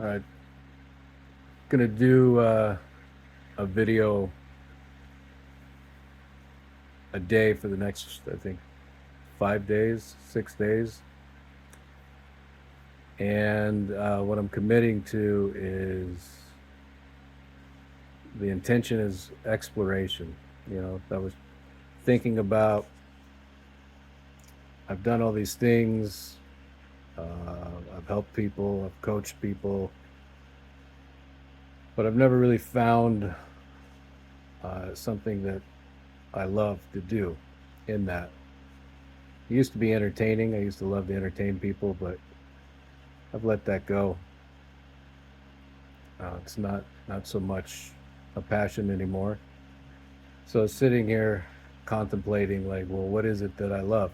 I'm gonna do a video a day for the next, I think, 5 days, 6 days. And what I'm committing to is the intention is exploration. I was thinking about, I've done all these things, I've helped people, I've coached people, but I've never really found something that I love to do in that. It used to be entertaining. I used to love to entertain people, but I've let that go. It's not so much a passion anymore. So sitting here contemplating, like, well, what is it that I love?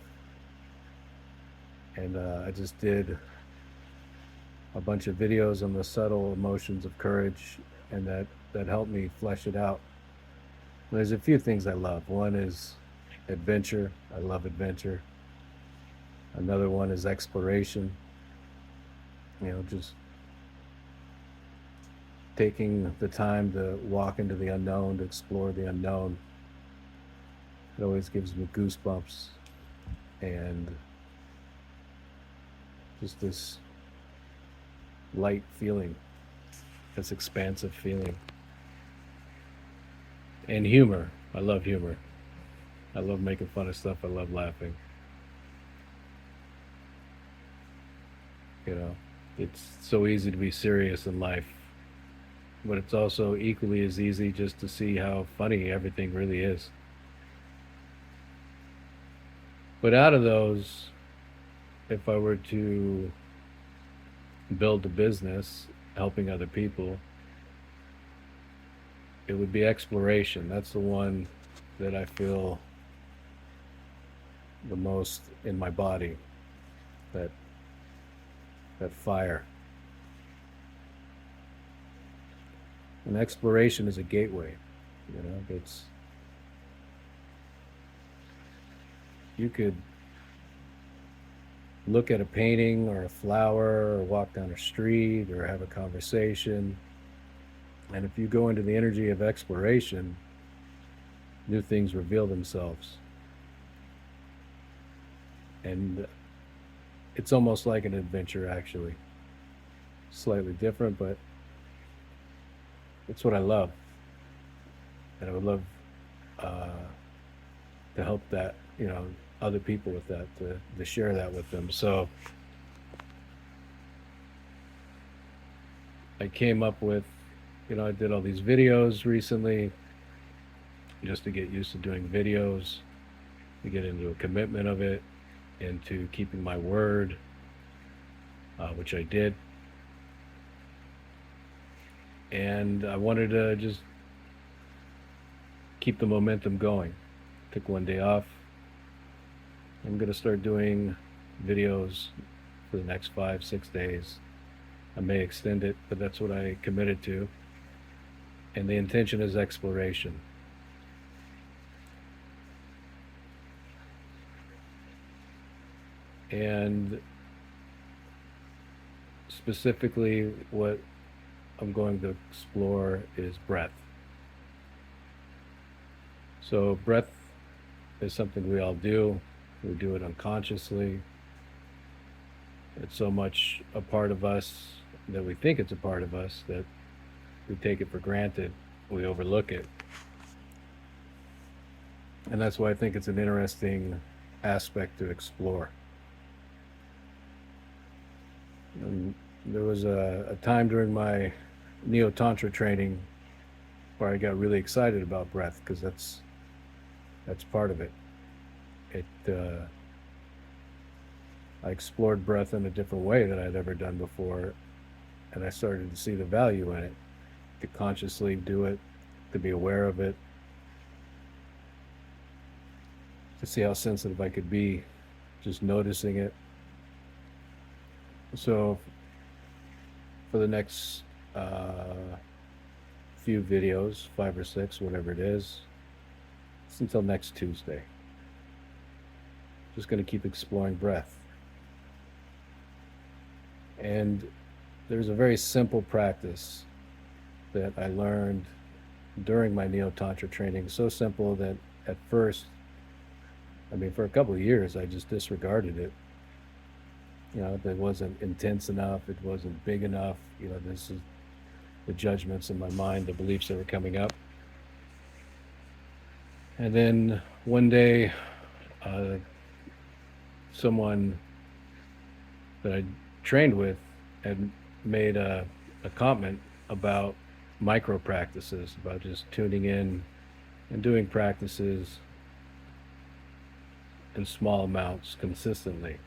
And I just did a bunch of videos on the subtle emotions of courage, and that helped me flesh it out. There's a few things I love. One is adventure. I love adventure. Another one is exploration. Just taking the time to walk into the unknown, to explore the unknown. It always gives me goosebumps and just this light feeling, this expansive feeling. And humor. I love humor. I love making fun of stuff. I love laughing. You know, it's so easy to be serious in life, but it's also equally as easy just to see how funny everything really is. But out of those, if I were to build a business helping other people, it would be exploration. That's the one that I feel the most in my body. That that fire. And exploration is a gateway. It's you could look at a painting or a flower or walk down a street or have a conversation. And if you go into the energy of exploration, new things reveal themselves. And it's almost like an adventure, actually. Slightly different, but it's what I love. And I would love uh, to help other people with that, to share that with them. So I came up with, I did all these videos recently just to get used to doing videos, to get into a commitment of it, into keeping my word, which I did. And I wanted to just keep the momentum going. Took one day off. I'm going to start doing videos for the next 5, 6 days. I may extend it, but that's what I committed to. And the intention is exploration. And specifically, what I'm going to explore is breath. So, breath is something we all do. We do it unconsciously. It's so much a part of us that we think it's a part of us that we take it for granted. We overlook it. And that's why I think it's an interesting aspect to explore. And there was a time during my Neo Tantra training where I got really excited about breath because that's part of it. It I explored breath in a different way than I'd ever done before, and I started to see the value in it. To consciously do it, to be aware of it, to see how sensitive I could be, just noticing it. So for the next few videos, 5 or 6, whatever it is, it's until next Tuesday. Just going to keep exploring breath. And there's a very simple practice that I learned during my Neo Tantra training. So simple that at first, I mean, for a couple of years, I just disregarded it. You know, it wasn't intense enough. It wasn't big enough. You know, this is the judgments in my mind, the beliefs that were coming up. And then one day, uh, someone that I trained with had made a comment about micro practices, about just tuning in and doing practices in small amounts consistently.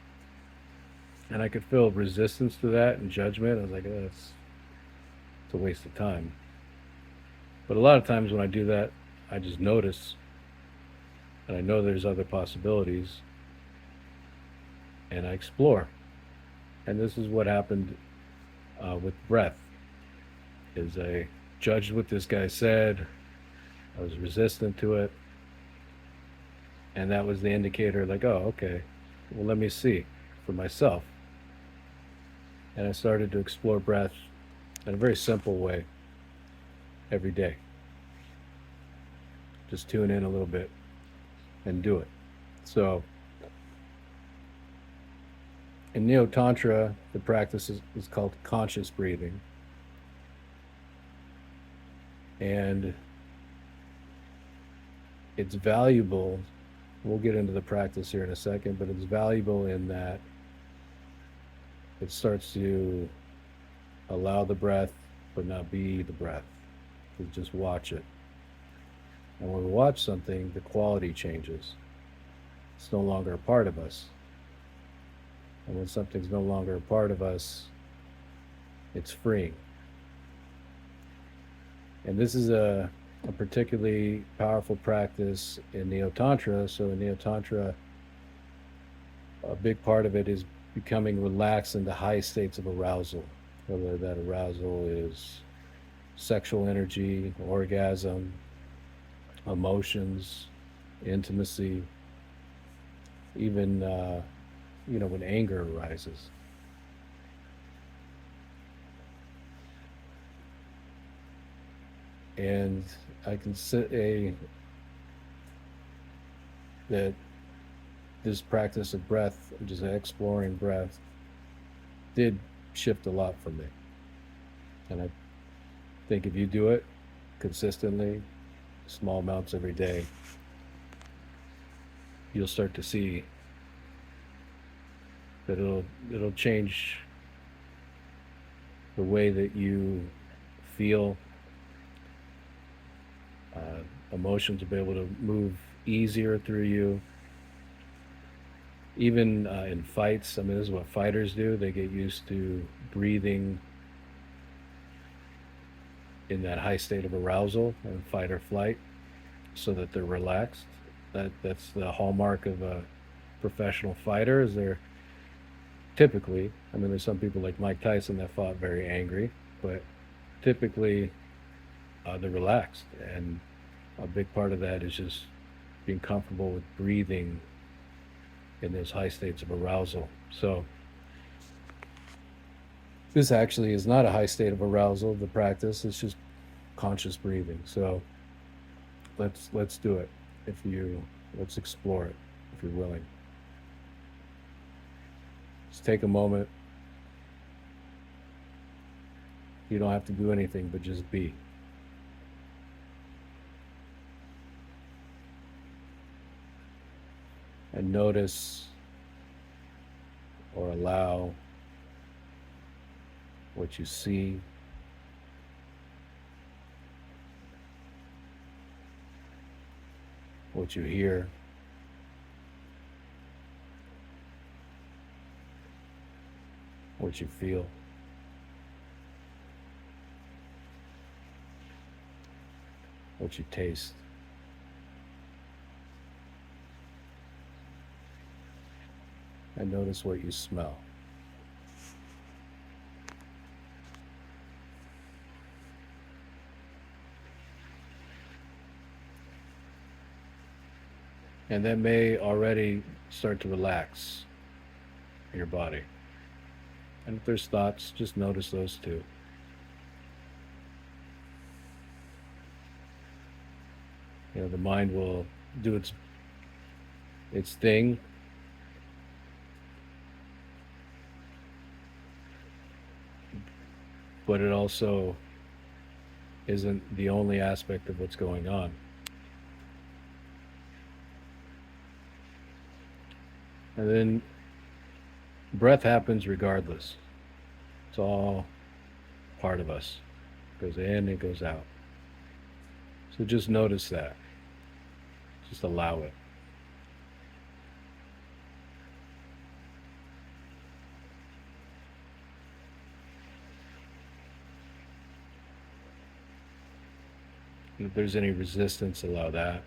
And I could feel resistance to that and judgment. I was like, oh, it's a waste of time. But a lot of times when I do that, I just notice and I know there's other possibilities and I explore. And this is what happened with breath is I judged what this guy said. I was resistant to it. And that was the indicator like, oh, okay, well, let me see for myself. And I started to explore breath in a very simple way every day. Just tune in a little bit and do it. So in Neo Tantra, the practice is called conscious breathing. And it's valuable. We'll get into the practice here in a second, but it's valuable in that it starts to allow the breath, but not be the breath. You just watch it. And when we watch something, the quality changes. It's no longer a part of us. And when something's no longer a part of us, it's freeing. And this is a particularly powerful practice in Neo Tantra. So in Neo Tantra, a big part of it is becoming relaxed into high states of arousal, whether that arousal is sexual energy, orgasm, emotions, intimacy, even when anger arises. And I can say that this practice of breath, just exploring breath, did shift a lot for me. And I think if you do it consistently, small amounts every day, you'll start to see that it'll change the way that you feel. Emotions will be able to move easier through you. Even in fights, I mean, this is what fighters do. They get used to breathing in that high state of arousal and fight or flight so that they're relaxed. That's the hallmark of a professional fighter is they're typically, I mean, there's some people like Mike Tyson that fought very angry, but typically they're relaxed. And a big part of that is just being comfortable with breathing in those high states of arousal. So this actually is not a high state of arousal, the practice. It's just conscious breathing. So let's do it. Let's explore it if you're willing. Just take a moment. You don't have to do anything, but just be. And notice or allow what you see, what you hear, what you feel. What you taste. And notice what you smell. And that may already start to relax your body. And if there's thoughts, just notice those too. The mind will do its thing, but it also isn't the only aspect of what's going on. And then breath happens regardless. It's all part of us. It goes in, it goes out. So just notice that. Just allow it. And if there's any resistance, allow that.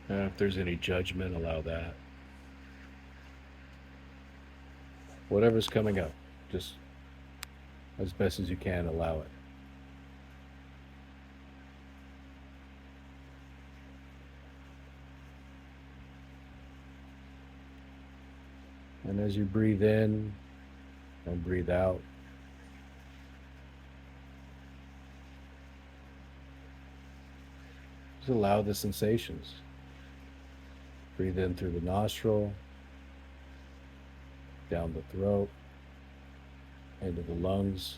And if there's any judgment, allow that. Whatever's coming up, just as best as you can, allow it. And as you breathe in and breathe out, just allow the sensations. Breathe in through the nostril, down the throat, into the lungs,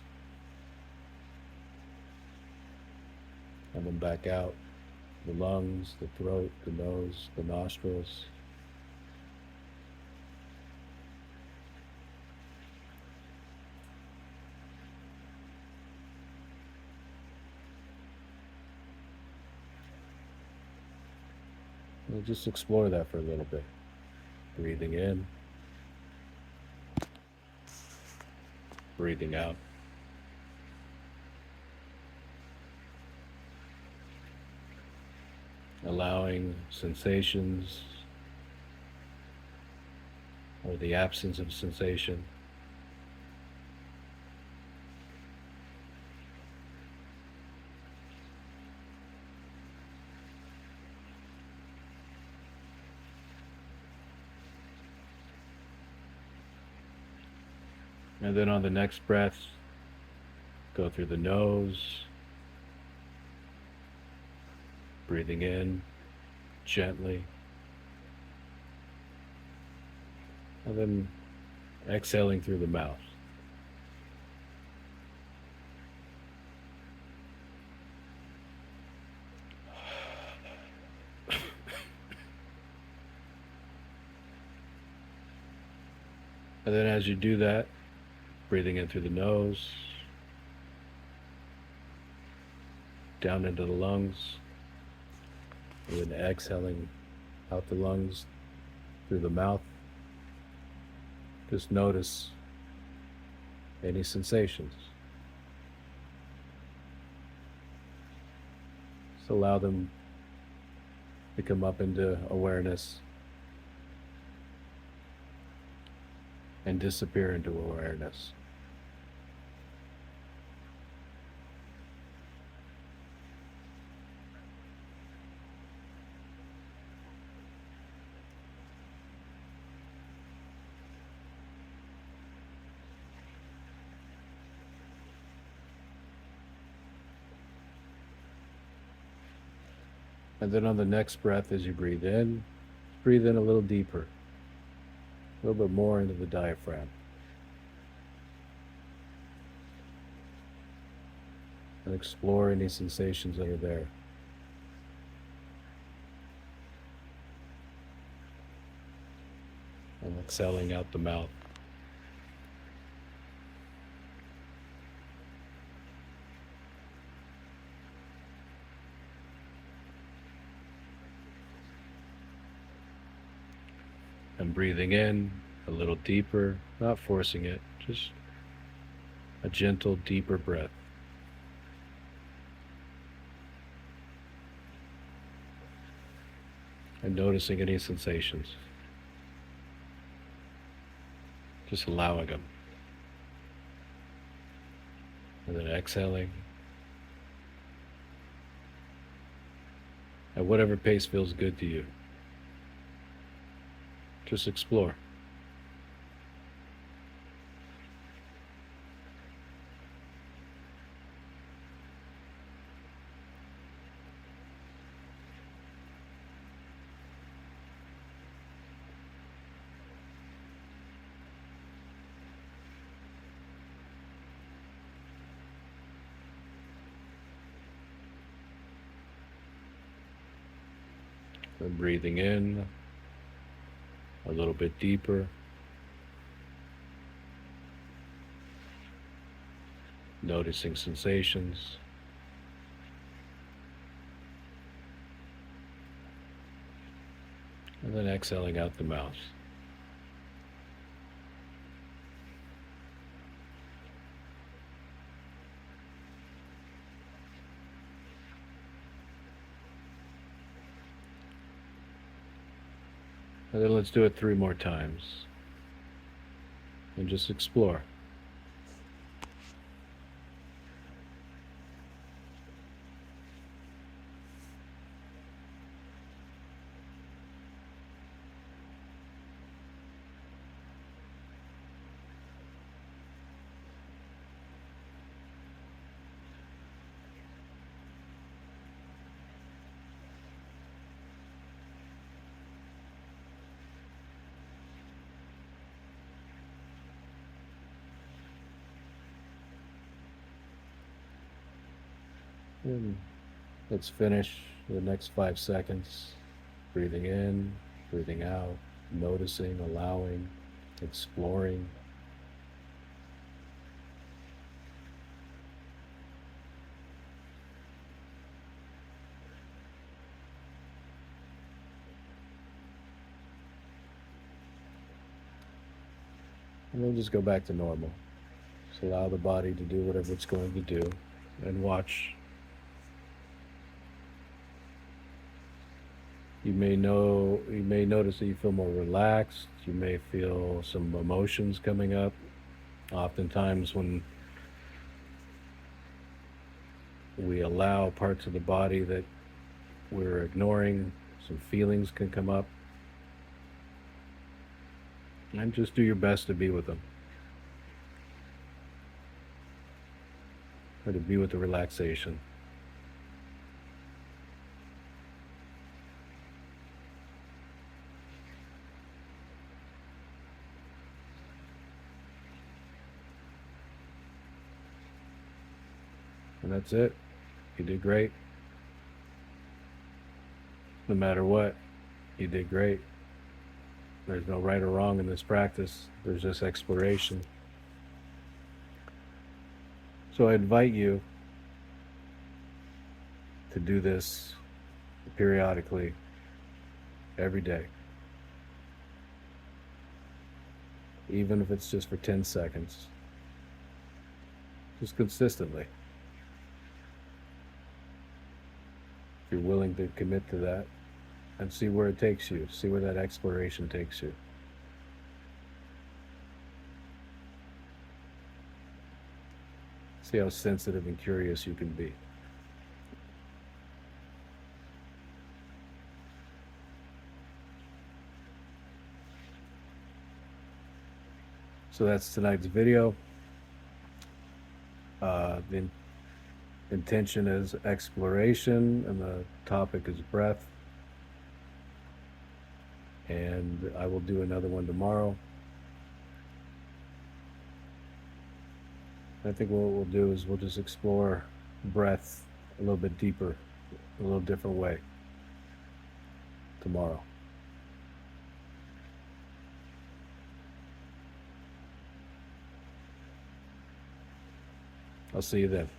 and then back out the lungs, the throat, the nose, the nostrils. We'll just explore that for a little bit. Breathing in, breathing out. Allowing sensations or the absence of sensation. And then on the next breath, go through the nose, breathing in gently, and then exhaling through the mouth. And then as you do that, breathing in through the nose, down into the lungs, and then exhaling out the lungs through the mouth. Just notice any sensations. Just allow them to come up into awareness and disappear into awareness. And then on the next breath, as you breathe in a little deeper, a little bit more into the diaphragm. And explore any sensations that are there. And exhaling out the mouth. And breathing in a little deeper, not forcing it, just a gentle, deeper breath. And noticing any sensations. Just allowing them. And then exhaling. at whatever pace feels good to you. Just explore. And breathing in a little bit deeper. Noticing sensations. And then exhaling out the mouth. And then let's do it 3 more times. And just explore. And let's finish the next 5 seconds. Breathing in, breathing out, noticing, allowing, exploring. And then just go back to normal. Just allow the body to do whatever it's going to do and watch. You may notice that you feel more relaxed. You may feel some emotions coming up. Oftentimes when we allow parts of the body that we're ignoring, some feelings can come up. And just do your best to be with them. Or to be with the relaxation. And that's it. You did great. No matter what, you did great. There's no right or wrong in this practice. There's just exploration. So I invite you to do this periodically, every day. Even if it's just for 10 seconds. Just consistently. If you're willing to commit to that and see where it takes you, see where that exploration takes you. See how sensitive and curious you can be. So that's tonight's video. The intention is exploration, and the topic is breath. And I will do another one tomorrow. I think what we'll do is we'll just explore breath a little bit deeper, a little different way tomorrow. I'll see you then.